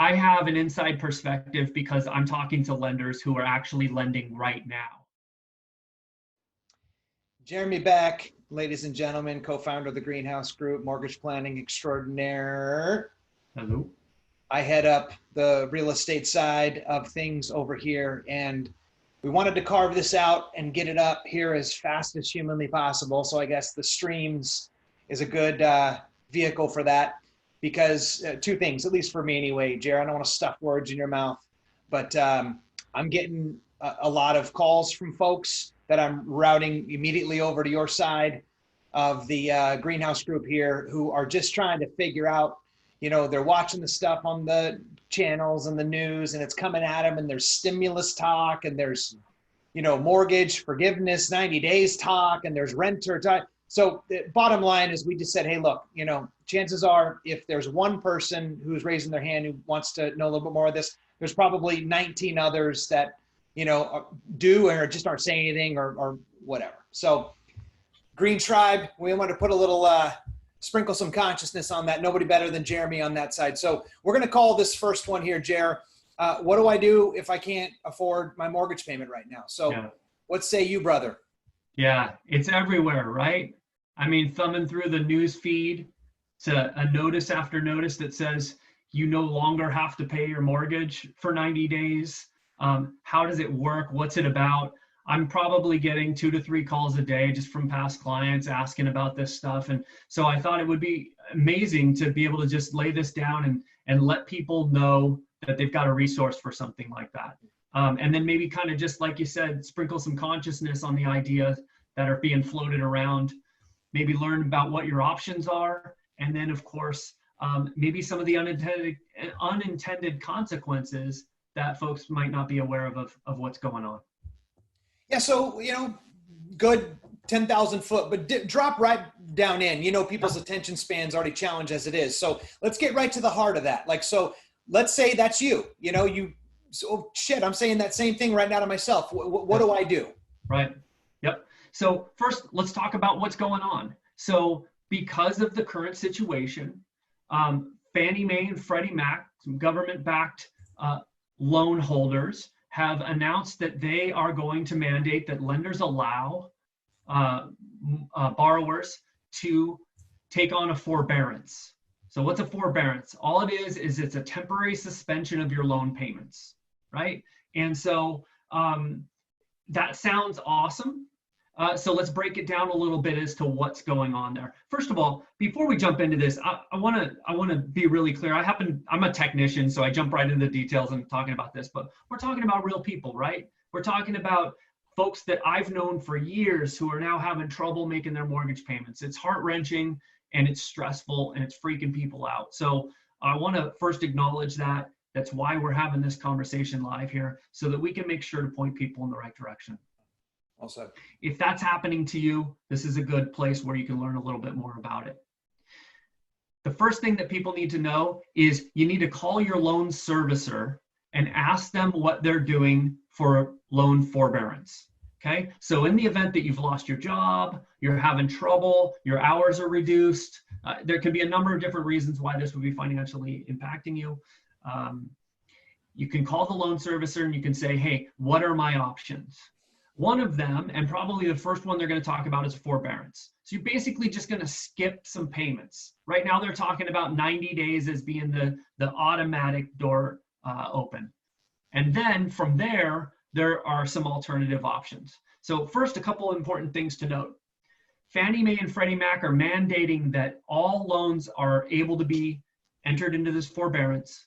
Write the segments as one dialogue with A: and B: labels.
A: I have an inside perspective because I'm talking to lenders who are actually lending right now.
B: Jeremy Beck, ladies and gentlemen, co-founder of the Greenhouse Group, mortgage planning extraordinaire.
A: Hello.
B: I head up the real estate side of things over here, and we wanted to carve this out and get it up here as fast as humanly possible. So I guess the streams is a good vehicle for that, because two things, at least for me anyway, Jared, I don't want to stuff words in your mouth, but I'm getting a lot of calls from folks that I'm routing immediately over to your side of the Greenhouse Group here, who are just trying to figure out, you know, they're watching the stuff on the channels and the news, and it's coming at them, and there's stimulus talk, and there's, you know, mortgage forgiveness, 90 days talk, and there's renter talk. So the bottom line is, we just said, hey, look, you know, chances are if there's one person who's raising their hand who wants to know a little bit more of this, there's probably 19 others that, you know, do or just aren't saying anything or whatever. So Green Tribe, we want to put a little, sprinkle some consciousness on that. Nobody better than Jeremy on that side. So we're going to call this first one here, Jer. What do I do if I can't afford my mortgage payment right now? So yeah. What say you, brother?
A: Yeah, it's everywhere, right? I mean, thumbing through the news feed to a notice after notice that says you no longer have to pay your mortgage for 90 days. How does it work? What's it about? I'm probably getting 2 to 3 calls a day just from past clients asking about this stuff. And so I thought it would be amazing to be able to just lay this down and let people know that they've got a resource for something like that. And then maybe kind of just like you said, sprinkle some consciousness on the ideas that are being floated around, maybe learn about what your options are. And then of course, maybe some of the unintended consequences that folks might not be aware of what's going on.
B: Yeah, so, you know, good 10,000 foot, but drop right down in, you know, people's attention span's already challenged as it is. So let's get right to the heart of that. Like, so let's say that's you, you know, oh shit, I'm saying that same thing right now to myself. What do I do?
A: Right. Yep. So first, let's talk about what's going on. So because of the current situation, Fannie Mae and Freddie Mac, some government-backed loan holders, have announced that they are going to mandate that lenders allow borrowers to take on a forbearance. So what's a forbearance? All it is it's a temporary suspension of your loan payments, right? And so that sounds awesome. So let's break it down a little bit as to what's going on there. First of all, before we jump into this, I want to be really clear. I'm a technician, so I jump right into the details and talking about this, but we're talking about real people, right? We're talking about folks that I've known for years who are now having trouble making their mortgage payments. It's heart-wrenching and it's stressful and it's freaking people out. So I want to first acknowledge that. That's why we're having this conversation live here, so that we can make sure to point people in the right direction.
B: Also,
A: if that's happening to you, this is a good place where you can learn a little bit more about it. The first thing that people need to know is you need to call your loan servicer and ask them what they're doing for loan forbearance. Okay, so in the event that you've lost your job, you're having trouble, your hours are reduced, there can be a number of different reasons why this would be financially impacting you. You can call the loan servicer and you can say, hey, what are my options? One of them, and probably the first one they're going to talk about, is forbearance. So you're basically just going to skip some payments. Right now they're talking about 90 days as being the automatic door open. And then from there are some alternative options. So first, a couple of important things to note. Fannie Mae and Freddie Mac are mandating that all loans are able to be entered into this forbearance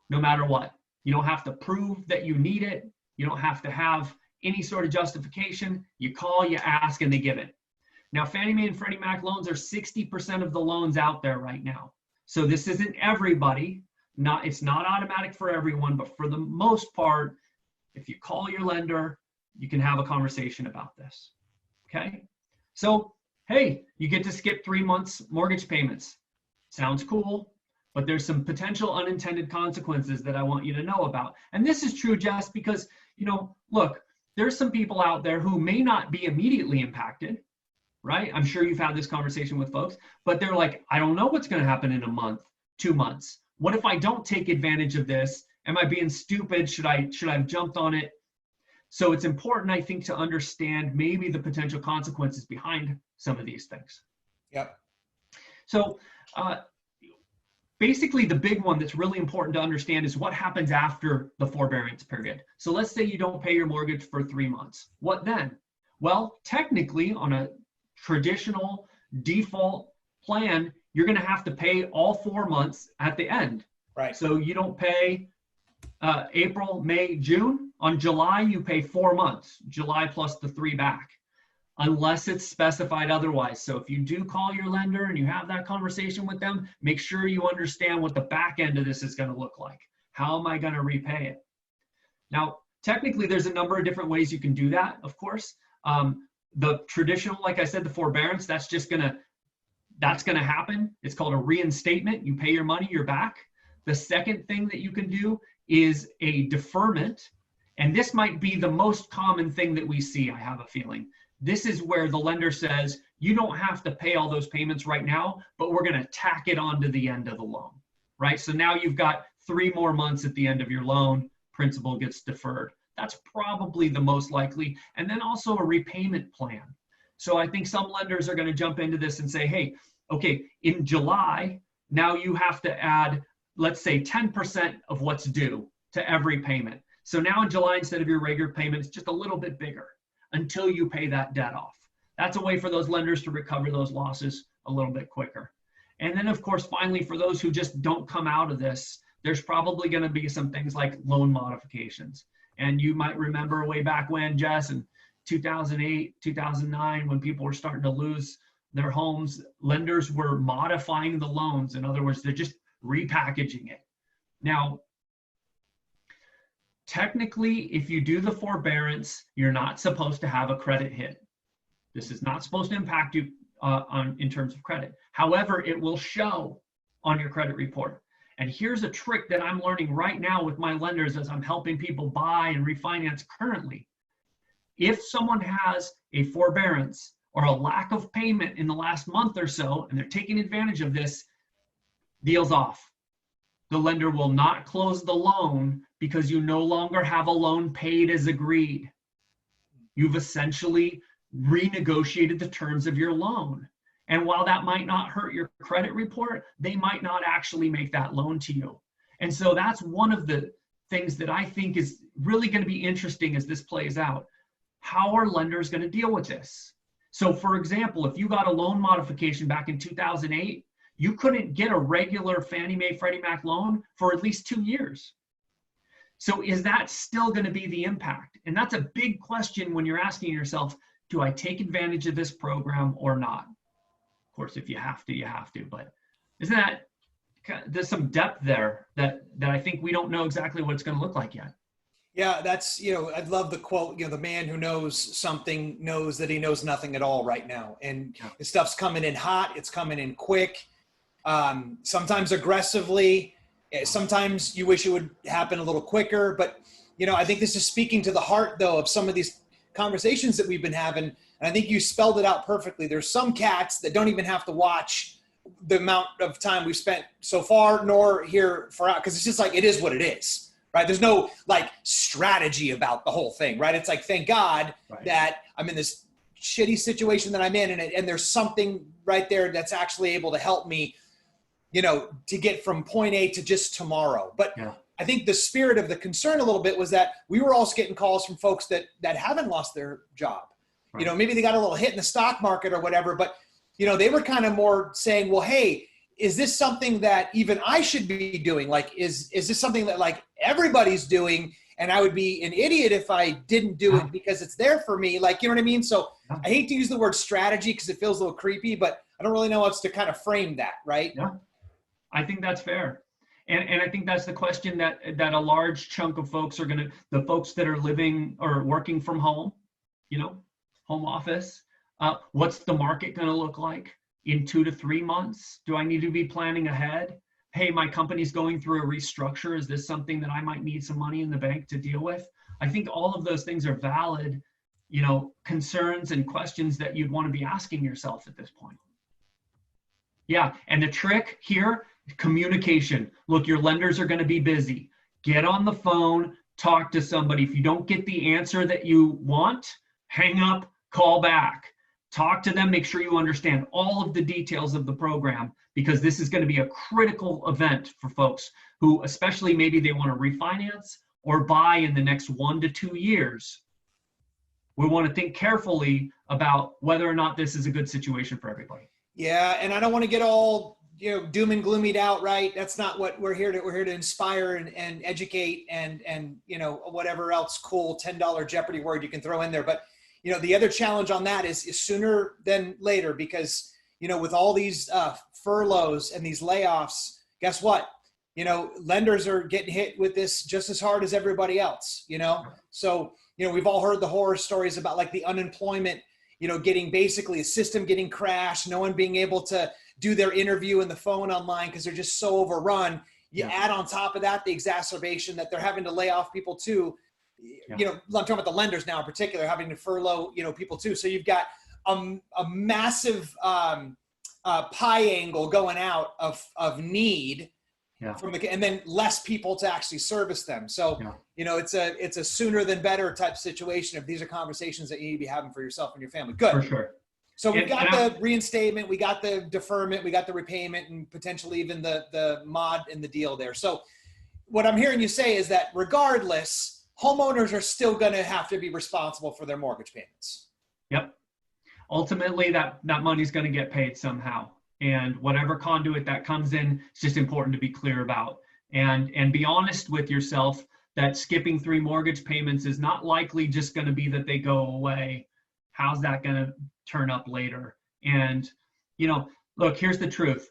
A: no matter what. You don't have to prove that you need it. You don't have to have any sort of justification. You call, you ask, and they give it. Now, Fannie Mae and Freddie Mac loans are 60% of the loans out there right now. So this isn't everybody. It's not automatic for everyone, but for the most part, if you call your lender, you can have a conversation about this. Okay? So, hey, you get to skip 3 months mortgage payments. Sounds cool, but there's some potential unintended consequences that I want you to know about. And this is true just because, you know, look, there's some people out there who may not be immediately impacted, right? I'm sure you've had this conversation with folks, but they're like, I don't know what's going to happen in a month, 2 months. what if I don't take advantage of this? Am I being stupid? Should I have jumped on it? So it's important, I think, to understand maybe the potential consequences behind some of these things.
B: Yep.
A: So basically, the big one that's really important to understand is what happens after the forbearance period. So let's say you don't pay your mortgage for 3 months. What then? Well, technically, on a traditional default plan, you're going to have to pay all 4 months at the end.
B: Right.
A: So you don't pay April, May, June. On July, you pay 4 months, July plus the 3 back, unless it's specified otherwise. So if you do call your lender and you have that conversation with them, make sure you understand what the back end of this is going to look like. How am I going to repay it? Now, technically, there's a number of different ways you can do that, of course. The traditional, like I said, the forbearance, that's going to happen. It's called a reinstatement. You pay your money, you're back. The second thing that you can do is a deferment. And this might be the most common thing that we see, I have a feeling. This is where the lender says, you don't have to pay all those payments right now, but we're going to tack it on to the end of the loan, right? So now you've got 3 more months at the end of your loan, principal gets deferred. That's probably the most likely. And then also a repayment plan. So I think some lenders are going to jump into this and say, hey, okay, in July, now you have to add, let's say 10% of what's due to every payment. So now in July, instead of your regular payment, it's just a little bit bigger until you pay that debt off. That's a way for those lenders to recover those losses a little bit quicker. And then, of course, finally, for those who just don't come out of this, there's probably going to be some things like loan modifications. And you might remember way back when, Jess, in 2008, 2009, when people were starting to lose their homes, lenders were modifying the loans. In other words, they're just repackaging it. Now, technically, if you do the forbearance, you're not supposed to have a credit hit. This is not supposed to impact you in terms of credit. However, it will show on your credit report. And here's a trick that I'm learning right now with my lenders as I'm helping people buy and refinance currently. If someone has a forbearance or a lack of payment in the last month or so, and they're taking advantage of this, deal's off. The lender will not close the loan because you no longer have a loan paid as agreed. You've essentially renegotiated the terms of your loan. And while that might not hurt your credit report, they might not actually make that loan to you. And so that's one of the things that I think is really going to be interesting as this plays out. How are lenders going to deal with this? So for example, if you got a loan modification back in 2008, you couldn't get a regular Fannie Mae Freddie Mac loan for at least 2 years. So is that still going to be the impact? And that's a big question when you're asking yourself, do I take advantage of this program or not? Of course, if you have to, you have to. But isn't that, there's some depth there that I think we don't know exactly what it's going to look like yet.
B: Yeah, that's, I love the quote, the man who knows something knows that he knows nothing at all right now. And the stuff's coming in hot. It's coming in quick. Sometimes aggressively. Sometimes you wish it would happen a little quicker. But, I think this is speaking to the heart, though, of some of these conversations that we've been having. And I think you spelled it out perfectly. There's some cats that don't even have to watch the amount of time we've spent so far, nor here for out, because it's just like, it is what it is, right? There's no strategy about the whole thing, right? It's like, thank God that I'm in this shitty situation that I'm in, and there's something right there that's actually able to help me, to get from point A to just tomorrow. But I think the spirit of the concern a little bit was that we were also getting calls from folks that haven't lost their job. Right. Maybe they got a little hit in the stock market or whatever, but, they were kind of more saying, well, hey, is this something that even I should be doing? Is this something that everybody's doing? And I would be an idiot if I didn't do it because it's there for me. You know what I mean? So I hate to use the word strategy because it feels a little creepy, but I don't really know how else to kind of frame that, right?
A: Yeah, I think that's fair. And I think that's the question that a large chunk of folks are the folks that are living or working from home, home office, what's the market going to look like in 2 to 3 months? Do I need to be planning ahead? Hey, my company's going through a restructure. Is this something that I might need some money in the bank to deal with? I think all of those things are valid, concerns and questions that you'd want to be asking yourself at this point. Yeah, and the trick here, Communication. Look, your lenders are going to be busy. Get on the phone, talk to somebody. If you don't get the answer that you want, hang up, call back. Talk to them, make sure you understand all of the details of the program, because this is going to be a critical event for folks who, especially maybe they want to refinance or buy in the next 1 to 2 years. We want to think carefully about whether or not this is a good situation for everybody.
B: Yeah, and I don't want to get all doom and gloomied out, right? That's not what we're here to. We're here to inspire and educate and whatever else cool $10 Jeopardy word you can throw in there. But the other challenge on that is sooner than later, because with all these furloughs and these layoffs, guess what? Lenders are getting hit with this just as hard as everybody else. So we've all heard the horror stories about like the unemployment, getting basically a system getting crashed, no one being able to do their interview and the phone online because they're just so overrun. You add on top of that the exacerbation that thie having to lay off people too. I'm talking about the lenders now in particular, having to furlough, people too. So you've got a massive pie angle going out of need and then less people to actually service them. So, it's a sooner than better type situation if these are conversations that you need to be having for yourself and your family. Good.
A: For sure.
B: So we got the reinstatement, we got the deferment, we got the repayment, and potentially even the mod in the deal there. So what I'm hearing you say is that regardless, homeowners are still going to have to be responsible for their mortgage payments.
A: Yep. Ultimately, that money's going to get paid somehow. And whatever conduit that comes in, it's just important to be clear about. And be honest with yourself that skipping 3 mortgage payments is not likely just going to be that they go away. How's that going to turn up later? And, look, here's the truth.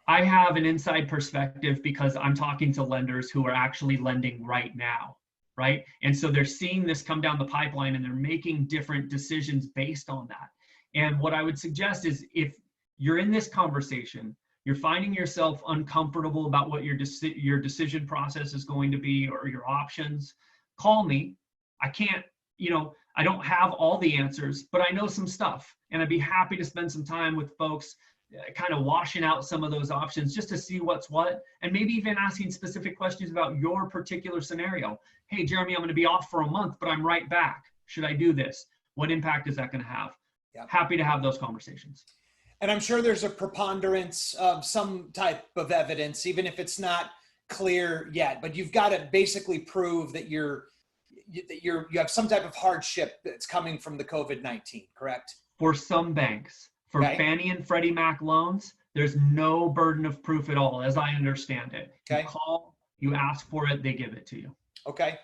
A: I have an inside perspective because I'm talking to lenders who are actually lending right now, right? And so they're seeing this come down the pipeline and they're making different decisions based on that. And what I would suggest is if you're in this conversation, you're finding yourself uncomfortable about what your decision process is going to be or your options, call me. I can't, I don't have all the answers, but I know some stuff, and I'd be happy to spend some time with folks kind of washing out some of those options just to see what's what, and maybe even asking specific questions about your particular scenario. Hey, Jeremy, I'm going to be off for a month, but I'm right back. Should I do this? What impact is that going to have? Yep. Happy to have those conversations.
B: And I'm sure there's a preponderance of some type of evidence, even if it's not clear yet, but you've got to basically prove that you have some type of hardship that's coming from the COVID-19, correct?
A: For some banks, for Fannie and Freddie Mac loans, there's no burden of proof at all, as I understand it. Okay. You call, you ask for it, they give it to you.
B: Okay.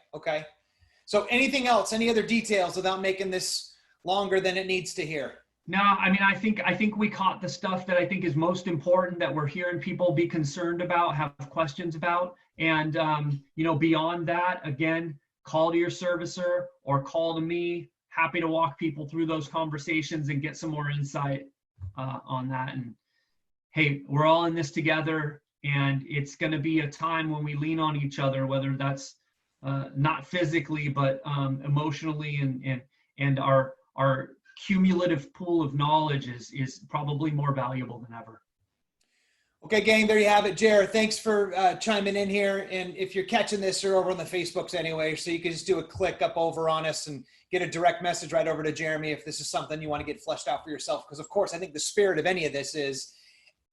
B: So anything else, any other details without making this longer than it needs to hear?
A: No, I mean, I think we caught the stuff that I think is most important that we're hearing people be concerned about, have questions about. And, beyond that, again, call to your servicer or call to me. Happy to walk people through those conversations and get some more insight on that. And hey, we're all in this together, and it's going to be a time when we lean on each other, whether that's not physically, but emotionally, and our cumulative pool of knowledge is probably more valuable than ever.
B: Okay, gang, there you have it. Jared, thanks for chiming in here. And if you're catching this, you're over on the Facebooks anyway, so you can just do a click up over on us and get a direct message right over to Jeremy if this is something you want to get fleshed out for yourself. Because, of course, I think the spirit of any of this is,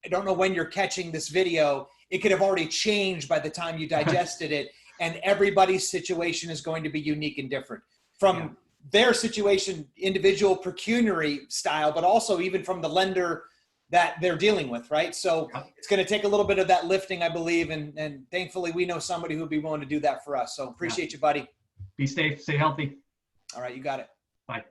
B: I don't know when you're catching this video. It could have already changed by the time you digested it, and everybody's situation is going to be unique and different. From their situation, individual pecuniary style, but also even from the lender that they're dealing with, right? So it's going to take a little bit of that lifting, I believe, and thankfully we know somebody who would be willing to do that for us. So appreciate you, buddy.
A: Be safe, stay healthy.
B: All right, you got it.
A: Bye.